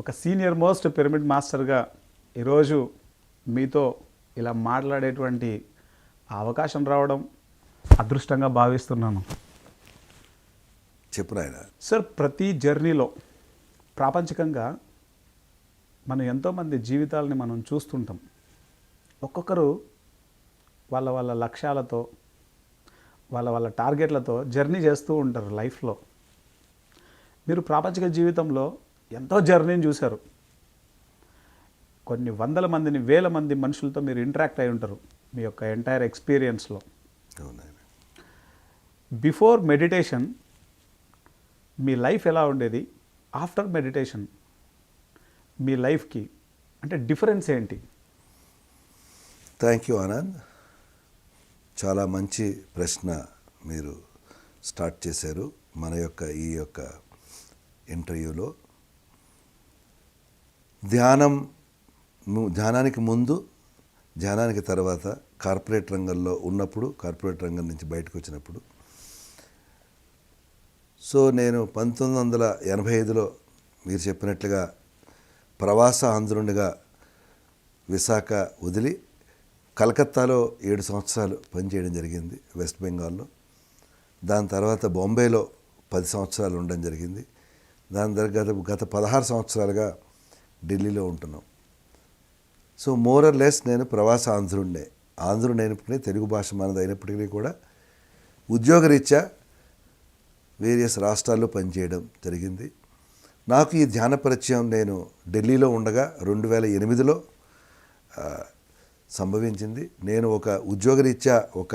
ఒక senior most pyramid మాస్టర్గా ఈరోజు మీతో ఇలా మాట్లాడేటువంటి అవకాశం రావడం అదృష్టంగా భావిస్తున్నాను. చెప్పు నాయన. సార్, ప్రతి జర్నీలో ప్రాపంచికంగా మనం ఎంతోమంది జీవితాలని మనం చూస్తుంటాం. ఒక్కొక్కరు వాళ్ళ వాళ్ళ లక్ష్యాలతో వాళ్ళ వాళ్ళ టార్గెట్లతో జర్నీ చేస్తూ ఉంటారు లైఫ్లో. మీరు ప్రాపంచిక జీవితంలో ఎంతో జర్నీని చూశారు. కొన్ని వందల మందిని, వేల మంది మనుషులతో మీరు ఇంటరాక్ట్ అయి ఉంటారు మీ యొక్క ఎంటైర్ ఎక్స్పీరియన్స్లో. బిఫోర్ మెడిటేషన్ మీ లైఫ్ ఎలా ఉండేది, ఆఫ్టర్ మెడిటేషన్ మీ లైఫ్కి అంటే డిఫరెన్స్ ఏంటి? Thank you Anand. చాలా మంచి ప్రశ్న మీరు స్టార్ట్ చేశారు మన యొక్క ఈ యొక్క ఇంటర్వ్యూలో. ధ్యానానికి ముందు, ధ్యానానికి తర్వాత, కార్పొరేట్ రంగంలో ఉన్నప్పుడు, కార్పొరేట్ రంగం నుంచి బయటకు వచ్చినప్పుడు, సో నేను 1985లో మీరు చెప్పినట్లుగా ప్రవాస ఆంధ్రునిగా విశాఖ వదిలి కలకత్తాలో 7 సంవత్సరాలు పనిచేయడం జరిగింది వెస్ట్ బెంగాల్లో. దాని తర్వాత బాంబేలో 10 సంవత్సరాలు ఉండడం జరిగింది. దాని తర్వాత గత 16 సంవత్సరాలుగా ఢిల్లీలో ఉంటున్నాం. సో మోర్ ఆర్ లెస్ నేను ప్రవాస ఆంధ్రుడైనప్పటికీ తెలుగు భాష మనది అయినప్పటికీ కూడా ఉద్యోగరీత్యా వేరియస్ రాష్ట్రాల్లో పనిచేయడం జరిగింది. నాకు ఈ ధ్యాన పరిచయం నేను ఢిల్లీలో ఉండగా 2008లో సంభవించింది. నేను ఒక ఉద్యోగరీత్యా ఒక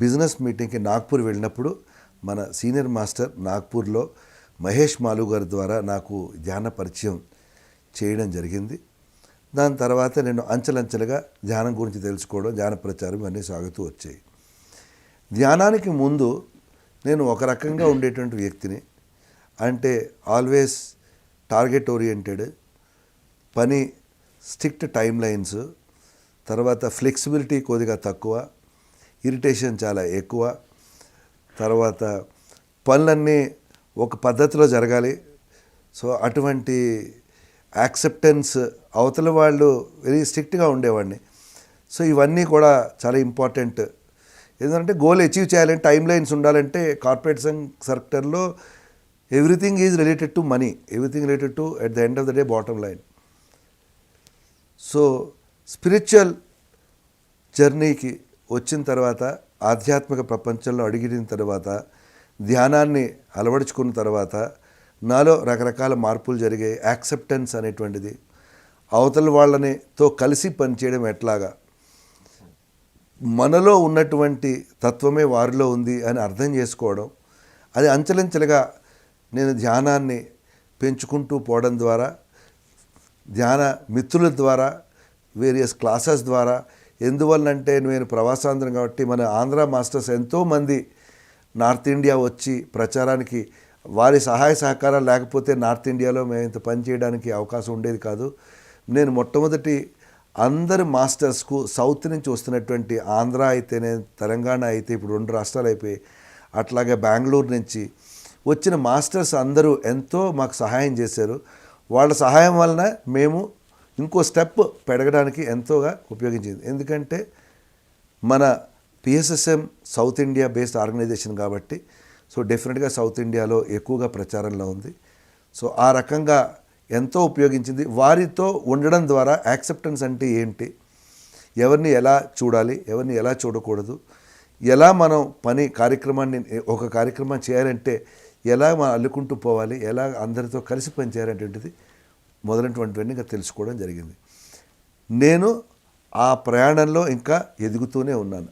బిజినెస్ మీటింగ్కి నాగ్పూర్ వెళ్ళినప్పుడు మన సీనియర్ మాస్టర్ నాగ్పూర్లో మహేష్ గారి ద్వారా నాకు ధ్యాన పరిచయం చేయడం జరిగింది. దాని తర్వాత నేను అంచెలంచెలుగా ధ్యానం గురించి తెలుసుకోవడం, ధ్యాన ప్రచారం ఇవన్నీ సాగుతూ వచ్చాయి. ధ్యానానికి ముందు నేను ఒక రకంగా ఉండేటువంటి వ్యక్తిని, అంటే ఆల్వేస్ టార్గెట్ ఓరియంటెడ్, పని స్ట్రిక్ట్ టైం లైన్స్, తర్వాత ఫ్లెక్సిబిలిటీ కొద్దిగా తక్కువ, ఇరిటేషన్ చాలా ఎక్కువ, తర్వాత పనులన్నీ ఒక పద్ధతిలో జరగాలి. సో అటువంటి యాక్సెప్టెన్స్, అవతల వాళ్ళు వెరీ స్ట్రిక్ట్గా ఉండేవాడిని. సో ఇవన్నీ కూడా చాలా ఇంపార్టెంట్. ఎందుకంటే గోల్ అచీవ్ చేయాలంటే టైం లైన్స్ ఉండాలంటే కార్పొరేట్ సెక్టర్లో everything is related to money, everything related to at the end of the day bottom line. So spiritual జర్నీకి వచ్చిన తర్వాత, ఆధ్యాత్మిక ప్రపంచంలో అడిగిన తర్వాత, ధ్యానాన్ని అలవడుచుకున్న తర్వాత నాలో రకరకాల మార్పులు జరిగాయి. యాక్సెప్టెన్స్ అనేటువంటిది, అవతల వాళ్ళనితో కలిసి పనిచేయడం ఎట్లాగా, మనలో ఉన్నటువంటి తత్వమే వారిలో ఉంది అని అర్థం చేసుకోవడం, అది అంచెలంచెలుగా నేను ధ్యానాన్ని పెంచుకుంటూ పోవడం ద్వారా, ధ్యాన మిత్రుల ద్వారా, వేరియస్ క్లాసెస్ ద్వారా. ఎందువల్లంటే నేను ప్రవాసాంధ్రం కాబట్టి మన ఆంధ్ర మాస్టర్స్ ఎంతోమంది నార్త్ ఇండియా వచ్చి ప్రచారానికి, వారి సహాయ సహకారాలు లేకపోతే నార్త్ ఇండియాలో మేము ఇంత పని చేయడానికి అవకాశం ఉండేది కాదు. నేను మొట్టమొదటి అందరు మాస్టర్స్కు సౌత్ నుంచి వస్తున్నటువంటి ఆంధ్ర అయితేనే, తెలంగాణ అయితే ఇప్పుడు 2 రాష్ట్రాలు అయిపోయి, అట్లాగే బెంగళూరు నుంచి వచ్చిన మాస్టర్స్ అందరూ ఎంతో మాకు సహాయం చేశారు. వాళ్ళ సహాయం వలన మేము ఇంకో స్టెప్ పెరగడానికి ఎంతోగా ఉపయోగించింది. ఎందుకంటే మన PSSM south India based organisation కాబట్టి, సో డెఫినెట్గా సౌత్ ఇండియాలో ఎక్కువగా ప్రచారంలో ఉంది. సో ఆ రకంగా ఎంతో ఉపయోగించింది. వారితో ఉండడం ద్వారా యాక్సెప్టెన్స్ అంటే ఏంటి, ఎవరిని ఎలా చూడాలి, ఎవరిని ఎలా చూడకూడదు, ఎలా మనం ఒక కార్యక్రమం చేయాలంటే ఎలా మనం అల్లుకుంటూ పోవాలి, ఎలా అందరితో కలిసి పని చేయాలనేటువంటిది మొదలైనటువంటివన్నీ ఇంకా తెలుసుకోవడం జరిగింది. నేను ఆ ప్రయాణంలో ఇంకా ఎదుగుతూనే ఉన్నాను.